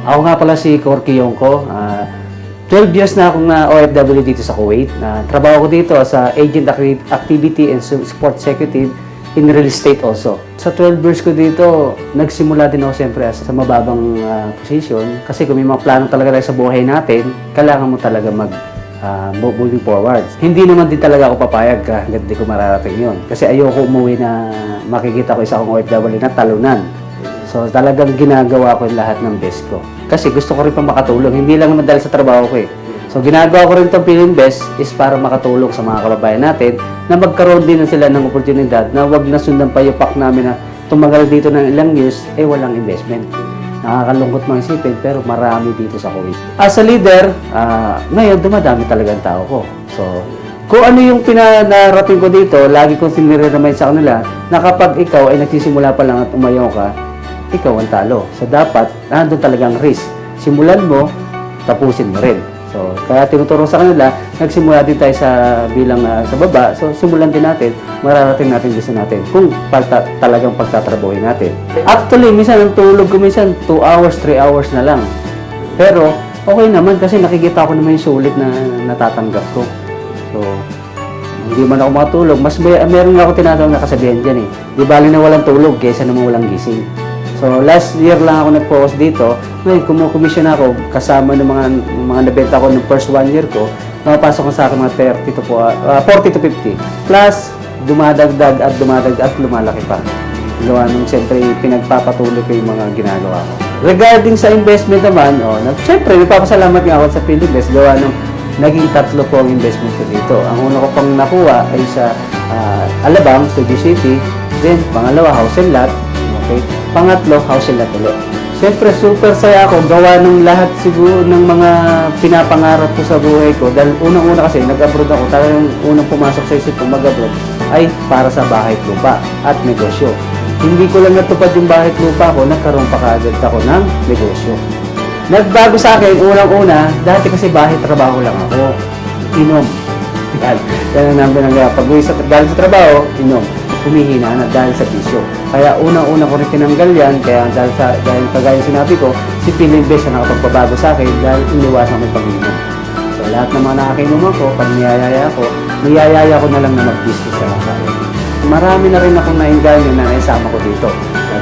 Ako nga pala si Corky Yongko. 12 years na akong OFW dito sa Kuwait. Trabaho ko dito sa Agent Activity and Support Executive in real estate also. Sa 12 years ko dito, nagsimula din ako siyempre sa mababang position. Kasi kung may mga plano talaga tayo sa buhay natin, kailangan mo talaga moving forward. Hindi naman din talaga ako papayag hanggang di ko mararating yun. Kasi ayoko umuwi na makikita ko isa akong OFW na talunan. So talagang ginagawa ko yung lahat ng best ko. Kasi gusto ko rin pa makatulong. Hindi lang naman dahil sa trabaho ko eh. So ginagawa ko rin itong Pilinvest is para makatulong sa mga kababayan natin na magkaroon din sila ng oportunidad na wag na sundan pa yung pack namin na tumagal dito ng ilang years, walang investment. Nakakalungkot mga isipin pero marami dito sa Kuwait. As a leader, ngayon dumadami talaga ang tao ko. So kung ano yung pinanarating ko dito, lagi kong sinire-remind sa kanila na kapag ikaw ay nagsisimula pa lang at umayaw ka, ikaw ang talo. So, dapat, nandun talagang risk. Simulan mo, tapusin mo rin. So, kaya tinuturo sa kanila, nagsimula din tayo sa baba. So, simulan din natin, mararating natin gusto natin kung talagang pagtatrabuhin natin. Actually, minsan ang tulog ko minsan 2 hours, 3 hours na lang. Pero, okay naman kasi nakikita ko naman yung sulit na natatanggap ko. So, hindi man ako makatulog. Mas meron nga ako tinatawag na kasabihan dyan eh. Di bali na walang tulog, kaysa naman walang gising. So, last year lang ako nag-post dito. Ngayon, kumukomisyon ako kasama ng mga nabenta ko ng first 1 year ko. Nakapasok ko sa akin mga 40 to 50. Plus, dumadagdag at lumalaki pa. Gawa nung siyempre pinagpapatuloy ko yung mga ginagawa ko. Regarding sa investment naman, siyempre, nagpapasalamat nga ako sa Pilinvest. Gawa nung naging 3 po ang investment ko dito. Ang una ko pang nakuha ay sa Alabang, Studio City. Then, pangalawa, house and lot. Okay. Pangatlo, house and lot ulit. Siyempre, super saya ako. Gawa ng lahat siguro ng mga pinapangarap ko sa buhay ko. Dahil unang-una kasi, nag-abroad ako. Talagang unang pumasok sa isip ko mag-abroad ay para sa bahay at lupa at negosyo. Hindi ko lang natupad yung bahay at lupa ko, nagkaroon pa kaagad ako ng negosyo. Nagbago sa akin, unang-una, dati kasi bahay trabaho lang ako. Inom. Yan ang namin ang pag-uwi galing sa trabaho, inom. Humihina na dahil sa bisyo. Kaya unang-una ko rin tinanggal yan, kaya dahil kagaya sinabi ko, si Pilinvest na nakapagpabago sa akin dahil iniwasan ko yung pag-inom. So lahat ng mga nakakainuman ko, pag niyayaya ko na lang na mag-business na lang sa akin. Marami na rin akong nainganyo na naisama ko dito.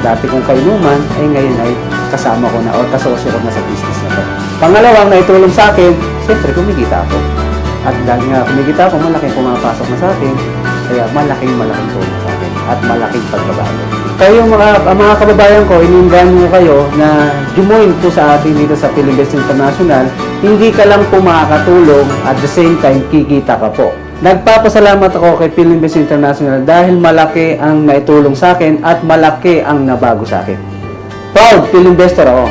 Dati kong kainuman, ay ngayon ay kasama ko na o kasosyo ko na sa business na to. Pangalawang naitulong sa akin, siyempre kumikita ako. At dahil nga kumikita ako, malaking pumapasok na sa akin, kaya malaking tulong sa akin at malaking pagbabago. Kayo mga kababayan ko, iniinganyo kayo na jumoin po sa atin dito sa Pilinvest International. Hindi ka lang po makakatulong at the same time kikita ka po. Nagpapasalamat ako kay Pilinvest International dahil malaki ang naitulong sa akin at malaki ang nabago sa akin. Proud Pilinvestor ako.